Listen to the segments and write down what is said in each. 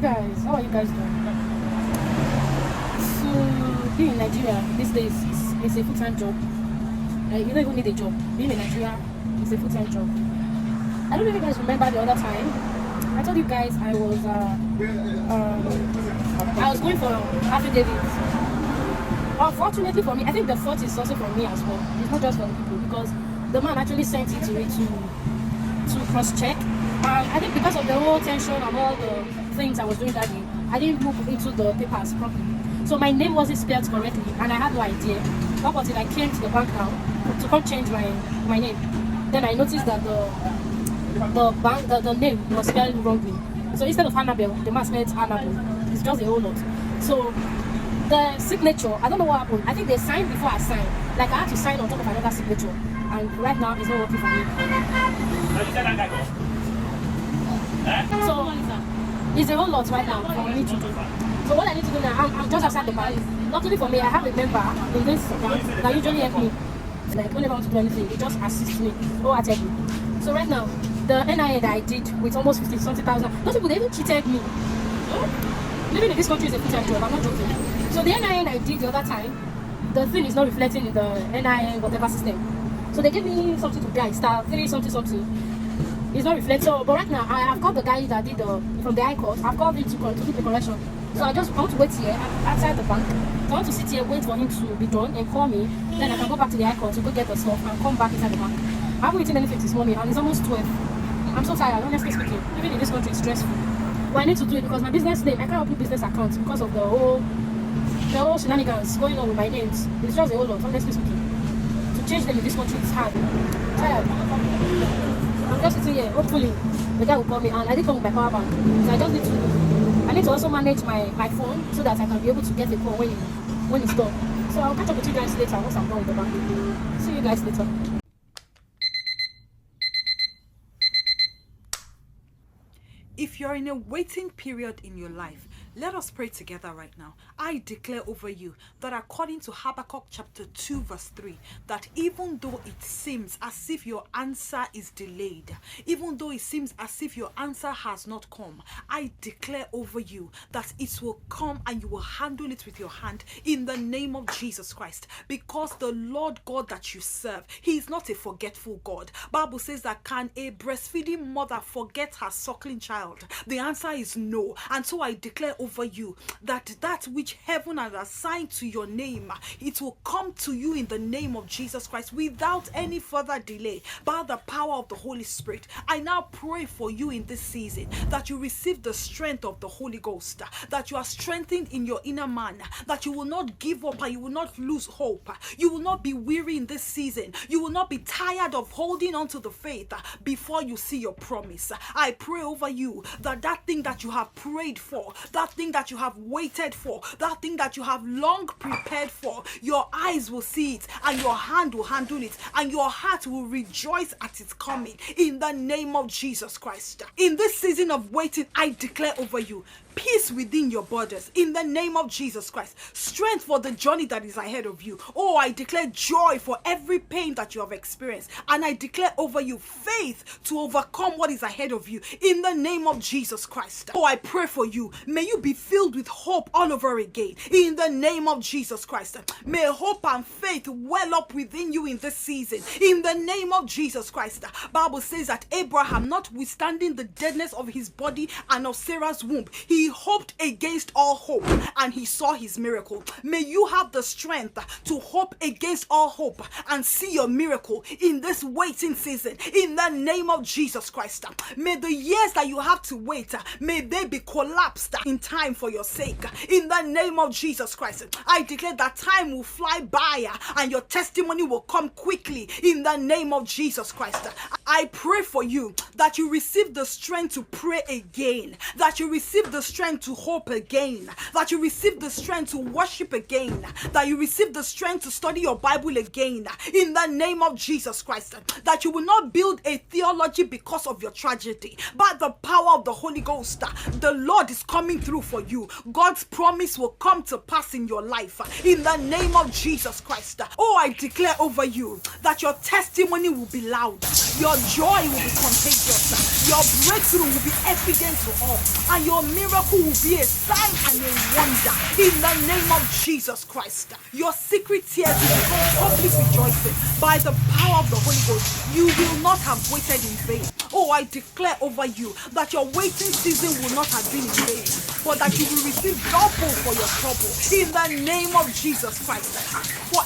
guys? How are you guys doing? To be in Nigeria these days is a full-time job. You don't even need a job. Being in Nigeria is a full-time job. I don't know if you guys remember the other time. I told you guys I was going for affidavits. Unfortunately for me, I think the fault is also for me as well. It's not just for the people, because the man actually sent it to me to cross-check. I think because of the whole tension and all the things I was doing that day, I didn't look into the papers properly. So my name wasn't spelled correctly, and I had no idea. Up until I came to the bank now to come change my name. Then I noticed that the name was spelled wrongly. So instead of Annabelle, the man spelled Annabelle. It's just a whole lot. So the signature, I don't know what happened. I think they signed before I signed. Like I had to sign on top of another signature. And right now it's not working for me. So it's a whole lot right now for me to do. So what I need to do now, I'm just outside the bank. Luckily for me, I have a member in this bank that usually helps me. Like whenever I want to do anything, it just assists me wholeheartedly. So right now, the NIN that I did with almost 50-something thousand, those people, they even cheated me. Living in this country is a full-time job, I'm not joking. So the NIN I did the other time, the thing is not reflecting in the NIN whatever system. So they gave me something to buy, star 3 something. It's not reflecting. So, but right now, I have called the guy that did from the High Court. I've called him to do the correction. So I want to wait here outside the bank. So I want to sit here, wait for him to be done and call me. Then I can go back to the High Court to go get the stuff and come back inside the bank. I haven't eaten anything this morning and it's almost 12. I'm so tired, honestly speaking. Even in this country, it's stressful. But I need to do it because my business name, I can't open business accounts because of the whole shenanigans going on with my names. It's just a whole lot, honestly speaking. To change them in this country is hard. I'm tired. I'm just sitting here. Hopefully, the guy will call me, and I did come with my power bank. So I need to also manage my phone so that I can be able to get a call when it's done. So I'll catch up with you guys later once I'm done with the bank. See you guys later. If you're in a waiting period in your life, let us pray together right now. I declare over you that according to Habakkuk chapter 2 verse 3, that even though it seems as if your answer is delayed, even though it seems as if your answer has not come, I declare over you that it will come and you will handle it with your hand in the name of Jesus Christ. Because the Lord God that you serve, He is not a forgetful God. Bible says that can a breastfeeding mother forget her suckling child? The answer is no. And so I declare over you that which heaven has assigned to your name, it will come to you in the name of Jesus Christ without any further delay by the power of the Holy Spirit. I now pray for you in this season that you receive the strength of the Holy Ghost, that you are strengthened in your inner man, that you will not give up and you will not lose hope. You will not be weary in this season. You will not be tired of holding on to the faith before you see your promise. I pray over you that thing that you have prayed for, that thing that you have waited for, that thing that you have long prepared for, your eyes will see it and your hand will handle it and your heart will rejoice at its coming in the name of Jesus Christ. In this season of waiting, I declare over you peace within your borders in the name of Jesus Christ. Strength for the journey that is ahead of you. Oh, I declare joy for every pain that you have experienced. And I declare over you faith to overcome what is ahead of you in the name of Jesus Christ. Oh, I pray for you. May you be filled with hope all over again in the name of Jesus Christ. May hope and faith well up within you in this season in the name of Jesus Christ. Bible says that Abraham, notwithstanding the deadness of his body and of Sarah's womb, he hoped against all hope and he saw his miracle. May you have the strength to hope against all hope and see your miracle in this waiting season in the name of Jesus Christ. May the years that you have to wait, may they be collapsed in time for your sake in the name of Jesus Christ. I declare that time will fly by and your testimony will come quickly in the name of Jesus Christ. I pray for you that you receive the strength to pray again, that you receive the strength to hope again, that you receive the strength to worship again, that you receive the strength to study your Bible again in the name of Jesus Christ, that you will not build a theology because of your tragedy. By the power of the Holy Ghost, the Lord is coming through for you. God's promise will come to pass in your life in the name of Jesus Christ. Oh, I declare over you that your testimony will be loud, your joy will be contagious, your breakthrough will be evident to all, and your miracle miracle will be a sign and a wonder in the name of Jesus Christ. Your secret tears will become public rejoicing by the power of the Holy Ghost. You will not have waited in vain. Oh, I declare over you that your waiting season will not have been in vain, but that you will receive double for your trouble in the name of Jesus Christ. For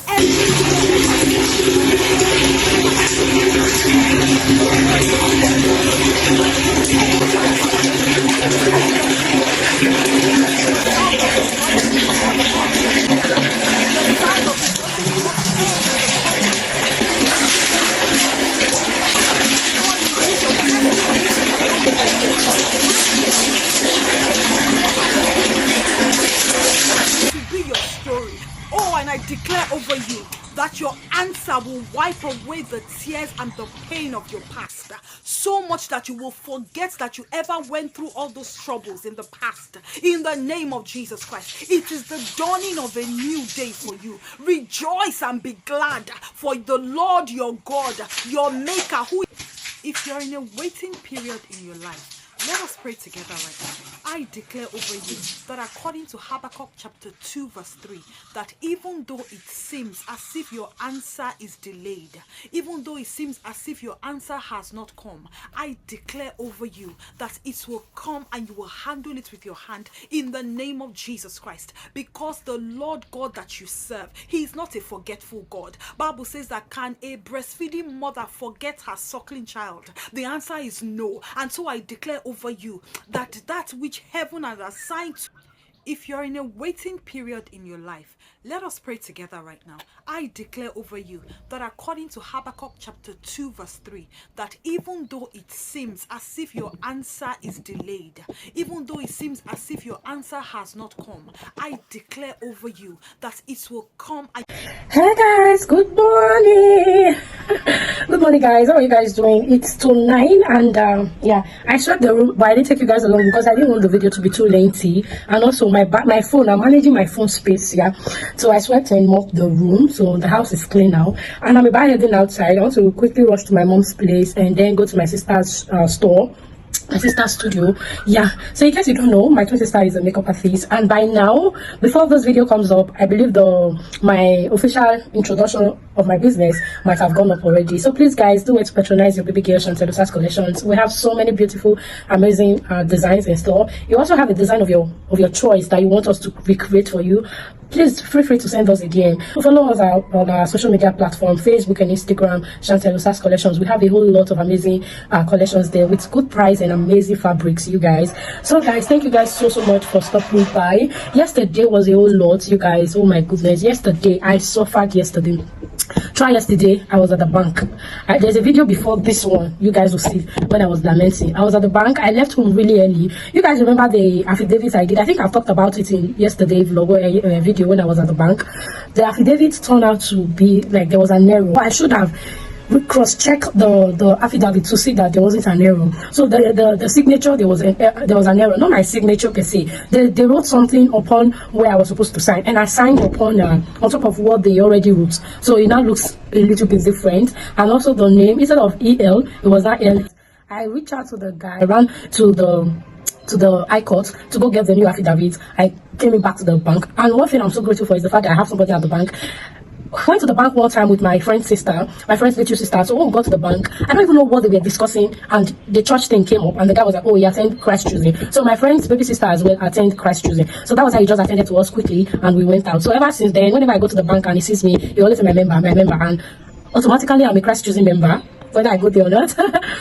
to be your story. Oh, and I declare over you that your answer will wipe away the tears and the pain of your past. So much that you will forget that you ever went through all those troubles in the past. In the name of Jesus Christ. It is the dawning of a new day for you. Rejoice and be glad, for the Lord your God, your maker, who... If you're in a waiting period in your life, let us pray together right now. I declare over you that according to Habakkuk chapter 2 verse 3, that even though it seems as if your answer is delayed, even though it seems as if your answer has not come, I declare over you that it will come and you will handle it with your hand in the name of Jesus Christ. Because the Lord God that you serve, He is not a forgetful God. Bible says that can a breastfeeding mother forget her suckling child? The answer is no. And so I declare over you that that which heaven has assigned to... If you're in a waiting period in your life, let us pray together right now. I declare over you that according to Habakkuk chapter 2 verse 3, that even though it seems as if your answer is delayed, even though it seems as if your answer has not come, I declare over you that it will come. Hey guys, good morning. Good morning guys, how are you guys doing? It's 2:09 and yeah, I swept the room, but I didn't take you guys along because I didn't want the video to be too lengthy. And also my phone, I'm managing my phone space, yeah, so I swept and mopped the room, so the house is clean now. And I'm about heading outside. I want to quickly rush to my mom's place and then go to my sister's store, my sister's studio. Yeah, so in case you don't know, my twin sister is a makeup artist, and by now, before this video comes up, I believe my official introduction of my business might have gone up already. So please guys, do it to patronize your baby girl Chantel Osas collections. We have so many beautiful, amazing designs in store. You also have a design of your choice that you want us to recreate for you. Please feel free to send us a DM. Follow us on our social media platform, Facebook and Instagram, Chantel Osas collections. We have a whole lot of amazing collections there with good price and amazing fabrics, you guys. So guys, thank you guys so much for stopping by. Yesterday was a whole lot, you guys. Oh my goodness, yesterday I suffered. Yesterday I was at the bank. There's a video before this one you guys will see when I was lamenting. I was at the bank. I left home really early. You guys remember the affidavit I did? I think I've talked about it in yesterday's vlog video when I was at the bank. The affidavit turned out to be like there was an error. I should have cross-check the affidavit to see that there wasn't an error. So the signature, there was an error, not my signature per se. They wrote something upon where I was supposed to sign, and I signed upon on top of what they already wrote. So it now looks a little bit different. And also the name, instead of EL, it was not L. I reached out to the guy, ran to the High Court to go get the new affidavit. I came back to the bank, and one thing I'm so grateful for is the fact that I have somebody at the bank. Went to the bank one time with my friend's little sister. So when we got to the bank, I don't even know what they were discussing, and the church thing came up, and the guy was like, oh, he attended Christ choosing. So my friend's baby sister as well attended Christ choosing. So that was how he just attended to us quickly, and we went out. So ever since then, whenever I go to the bank and he sees me, he always say my member, and automatically I'm a Christ choosing member, whether I go there or not.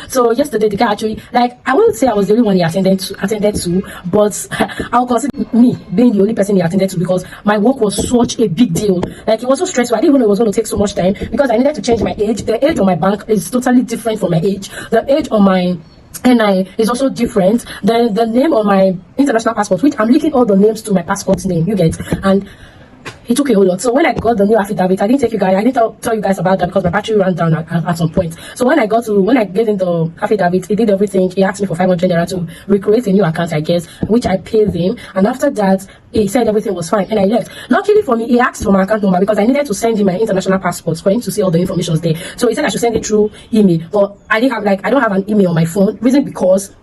So yesterday the guy actually, like, I wouldn't say I was the only one he attended to, but I'll consider me being the only person he attended to, because my work was such a big deal. Like, it was so stressful. I didn't even know it was going to take so much time, because I needed to change my age. The age on my bank is totally different from my age. The age on my NI is also different. The name on my international passport, which I'm linking all the names to my passport name, you get, and it took a whole lot. So when I got the new affidavit, I didn't tell you guys about that because my battery ran down at some point. So when I gave in the affidavit, he did everything. He asked me for 500 naira to recreate a new account, I guess, which I paid him. And after that, he said everything was fine, and I left. Luckily for me, he asked for my account number because I needed to send him my international passport for him to see all the information there. So he said I should send it through email, but I don't have an email on my phone. Reason because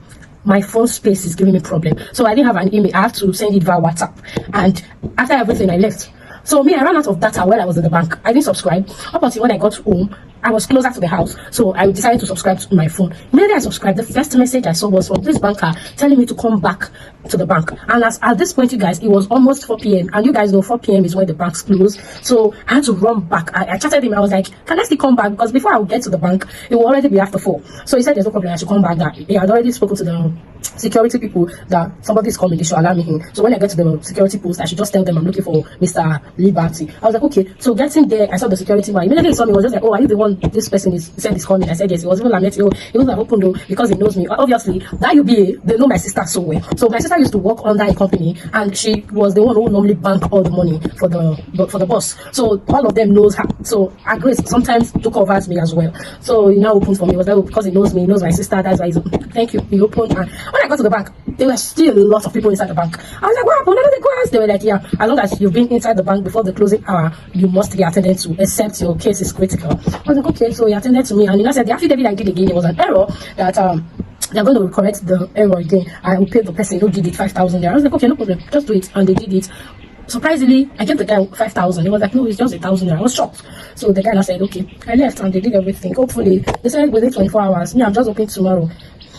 my phone space is giving me problem. So I didn't have an email. I have to send it via WhatsApp. And after everything, I left. So me, I ran out of data while I was in the bank. I didn't subscribe. Up until when I got home, I was closer to the house. So I decided to subscribe to my phone. Immediately I subscribed, the first message I saw was from this banker telling me to come back to the bank. And at this point, you guys, it was almost 4 p.m. And you guys know 4 p.m. is when the banks close. So I had to run back. I chatted him. I was like, can I still come back? Because before I would get to the bank, it will already be after 4. So he said, there's no problem. I should come back. That he had already spoken to the security people that somebody's coming. They should allow me in. So when I get to the security post, I should just tell them I'm looking for Mr. Liberty. I was like, okay. So getting there, I saw the security man. Immediately he saw me. He was just like, oh, are you the one this person is said is coming? I said yes. He was even lamenting. He was like, open door because he knows me. Obviously, that UBA, they know my sister so well. So my sister used to work under a company, and she was the one who normally bank all the money for the boss. So all of them knows her. So Grace sometimes took over me as well. So he now opened for me. It was like, oh, because he knows me, he knows my sister. That's why he's open. Thank you. He opened, and when I got to the bank, there were still a lot of people inside the bank. I was like, what happened? None of the guys. They were like, yeah, as long as you've been inside the bank before the closing hour, you must be attended to, except your case is critical. I was like, okay. So he attended to me, and he said the affidavit I did again, there was an error that they're going to correct the error again. I will pay the person who did it 5,000 there. I was like, okay, no problem, just do it. And they did it. Surprisingly, I gave the guy 5,000. He was like, no, it's just 1,000. I was shocked. So the guy now said, okay. I left and they did everything. Hopefully, they said within 24 hours. Yeah, I'm just hoping tomorrow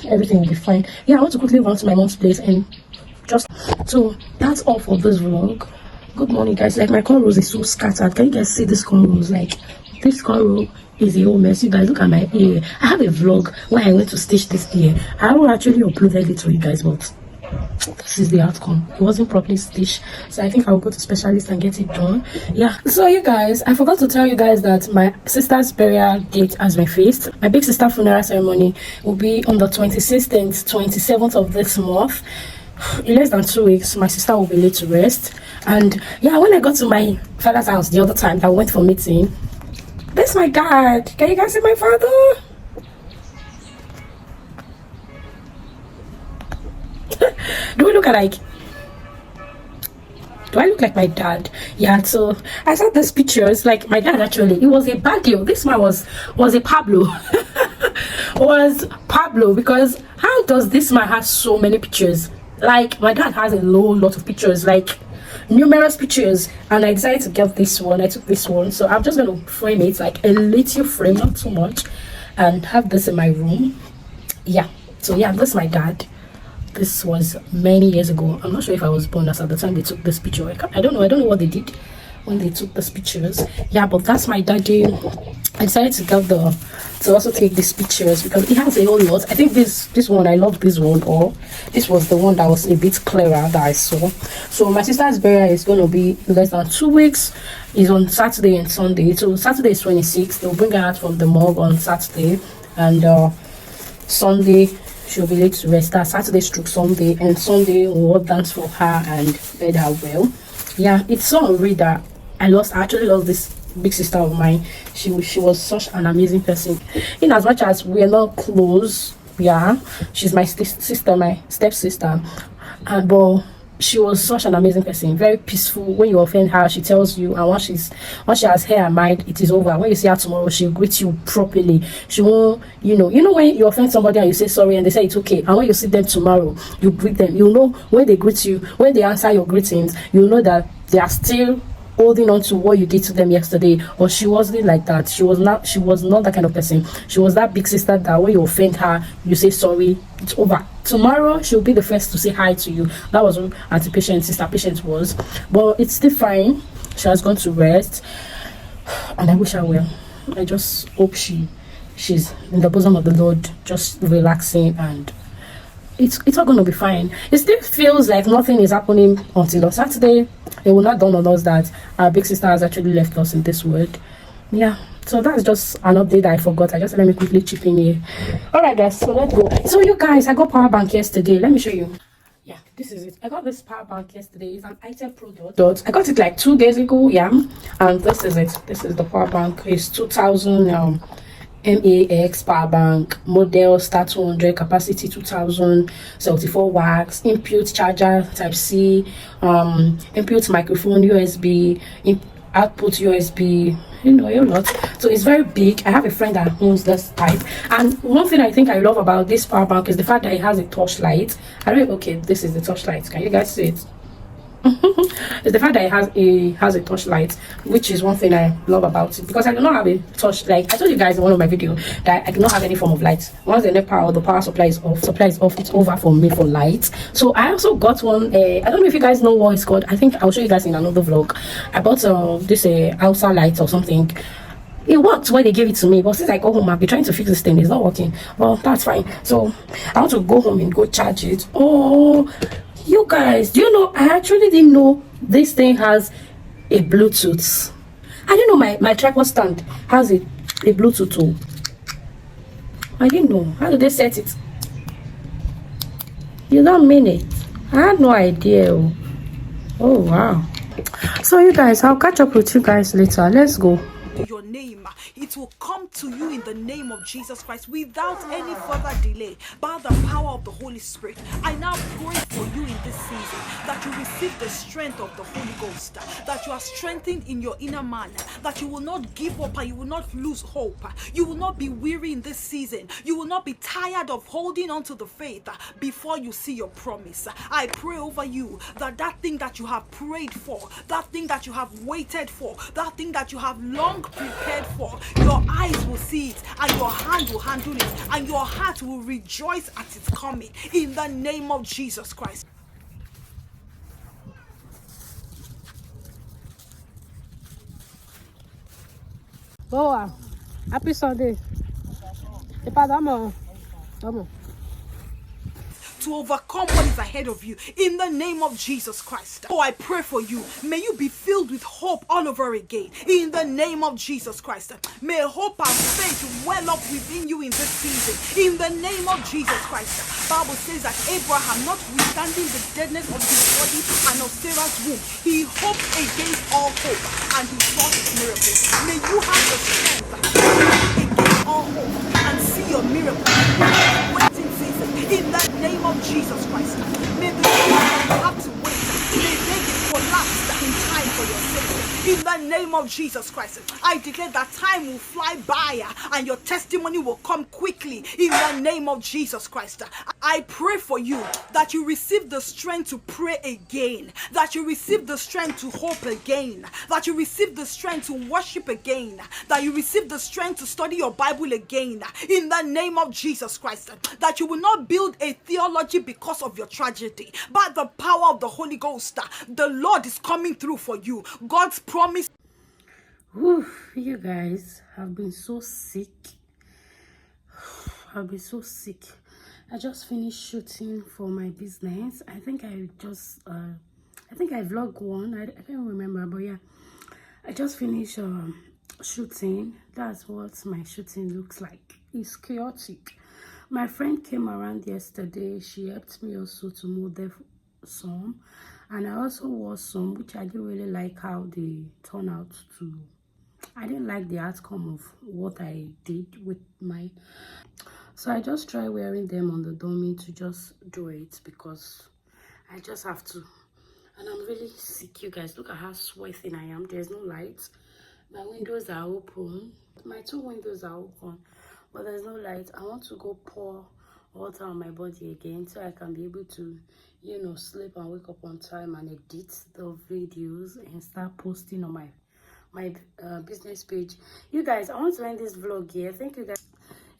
everything will be fine. Yeah, I want to quickly run to my mom's place and just. So that's all for this vlog. Good morning, guys. Like, my cornrows is so scattered. Can you guys see this cornrows? Like, this cornrow is a whole mess. You guys look at my ear. I have a vlog where I went to stitch this ear. I haven't actually uploaded it for you guys, but this is the outcome. It wasn't properly stitched, so I think I'll go to specialist and get it done. Yeah. So you guys, I forgot to tell you guys that my sister's burial date has been fixed. My big sister funeral ceremony will be on the 26th and 27th of this month. In less than 2 weeks, my sister will be laid to rest. And yeah, when I got to my father's house the other time that I went for meeting, that's my dad. Can you guys see my father? Do I look like my dad? Yeah. So I saw this pictures like my dad. Actually, it was a bad deal. This man was a Pablo. Was Pablo, because how does this man have so many pictures? Like, my dad has a lot of pictures, like numerous pictures, and I decided to get this one. I took this one, so I'm just going to frame it, like a little frame, not too much, and have this in my room. Yeah. So yeah, this is my dad. This was many years ago. I'm not sure if I was born at the time they took this picture. I don't know what they did when they took these pictures. Yeah, but that's my daddy. I decided to also take these pictures because it has a whole lot. I think this one, I love this one, or this was the one that was a bit clearer that I saw. So my sister's burial is going to be less than 2 weeks. It's on Saturday and Sunday. So Saturday is 26th. They'll bring her out from the morgue on Saturday, and Sunday she'll be laid to rest. Saturday stroke Sunday, and Sunday we'll dance for her and bed her well. Yeah, it's so unreal that I actually lost this big sister of mine. She was such an amazing person. In as much as we're not close, yeah, she's my sister, my stepsister, but she was such an amazing person. Very peaceful. When you offend her, she tells you, and once she has hair and mind, it is over. When you see her tomorrow, she'll greet you properly. She won't, you know when you offend somebody and you say sorry and they say it's okay, and when you see them tomorrow, you greet them. You know when they greet you, when they answer your greetings, you know that they are still holding on to what you did to them yesterday. Or she wasn't like that. She was not that kind of person. She was that big sister that when you offend her, you say sorry, it's over. Tomorrow she'll be the first to say hi to you. That was what sister patient was. But it's still fine. She has gone to rest, and I wish her well. I just hope she's in the bosom of the Lord, just relaxing, and it's all going to be fine. It still feels like nothing is happening until on Saturday. It will not dawn on us that our big sister has actually left us in this world. Yeah, so that's just an update that I forgot. I just let me quickly chip in here. All right, guys, so let's go. So you guys, I got power bank yesterday. Let me show you. Yeah, this is it. I got this power bank yesterday. It's an item product. I got it like 2 days ago. Yeah, and this is it. This is the power bank. It's 2000 MAX power bank, model star 200, capacity 2000, 74 watts, input charger type C, input microphone USB, output USB, you know, a lot. So it's very big. I have a friend that owns this type, and one thing I think I love about this power bank is the fact that it has a torchlight. I don't. Okay, this is the torchlight. Can you guys see it? It's the fact that it has a torchlight, which is one thing I love about it, because I do not have a torch. Like I told you guys in one of my videos that I do not have any form of light. Once the NEPA or the power supply is off, it's over for me for light. So I also got one. I don't know if you guys know what it's called. I think I'll show you guys in another vlog. I bought this outside light or something. It worked when they gave it to me, but since I go home, I've been trying to fix this thing. It's not working. Well, that's fine. So I want to go home and go charge it. Oh, you guys, do you know, I actually didn't know this thing has a Bluetooth. I didn't know my tripod stand has a Bluetooth too. I didn't know. How did they set it? You don't mean it? I had no idea. Oh wow. So you guys, I'll catch up with you guys later. Let's go. Your name, it will come to you in the name of Jesus Christ without any further delay. By the power of the Holy Spirit, I now pray for you in this season that you receive the strength of the Holy Ghost, that you are strengthened in your inner man, that you will not give up and you will not lose hope. You will not be weary in this season. You will not be tired of holding on to the faith before you see your promise. I pray over you that that thing that you have prayed for, that thing that you have waited for, that thing that you have long prepared for, your eyes will see it and your hand will handle it and your heart will rejoice at its coming in the name of Jesus Christ. Boa. Happy Sunday. Come on. To overcome what is ahead of you in the name of Jesus Christ. Oh, I pray for you. May you be filled with hope all over again in the name of Jesus Christ. May hope and faith well up within you in this season in the name of Jesus Christ. Bible says that Abraham, notwithstanding the deadness of his body and of Sarah's womb, he hoped against all hope and he saw his miracle. May you have the strength to hope against all hope and see your miracle waiting season in the name of Jesus Christ. May the things that you have to wait, may they be collapsed in time for your sake. In the name of Jesus Christ, I declare that time will fly by and your testimony will come quickly in the name of Jesus Christ. I pray for you that you receive the strength to pray again, that you receive the strength to hope again, that you receive the strength to worship again, that you receive the strength to study your Bible again in the name of Jesus Christ, that you will not build a theology because of your tragedy. By the power of the Holy Ghost, the Lord is coming through for you. God's promise. Whew, you guys have been so sick. I've been so sick. I just finished shooting for my business. I think I vlogged one. I can't remember, but yeah, I just finished shooting. That's what my shooting looks like. It's chaotic. My friend came around yesterday. She helped me also to model some, and I also wore some, which I didn't really like how they turn out to. I didn't like the outcome of what I did with mine, so I just tried wearing them on the dummy to just do it because I just have to. And I'm really sick, you guys. Look at how sweating I am. There's no light. My windows are open. My 2 windows are open, but there's no light. I want to go pour water on my body again so I can be able to, you know, sleep and wake up on time and edit the videos and start posting on my business page. You guys, I want to end this vlog here. Thank you guys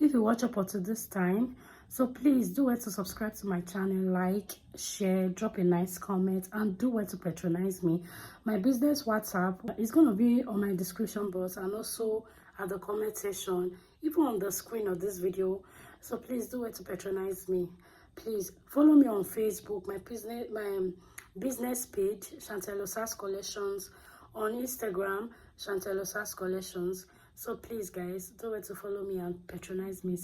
if you watch up until this time. So please do it to subscribe to my channel, like, share, drop a nice comment, and do it to patronize me. My business WhatsApp is going to be on my description box and also at the comment section, even on the screen of this video. So please do it to patronize me. Please follow me on Facebook, my business page, Chantelosas Collections, on Instagram, Chantelosas Collections. So please guys, do it to follow me and patronize me.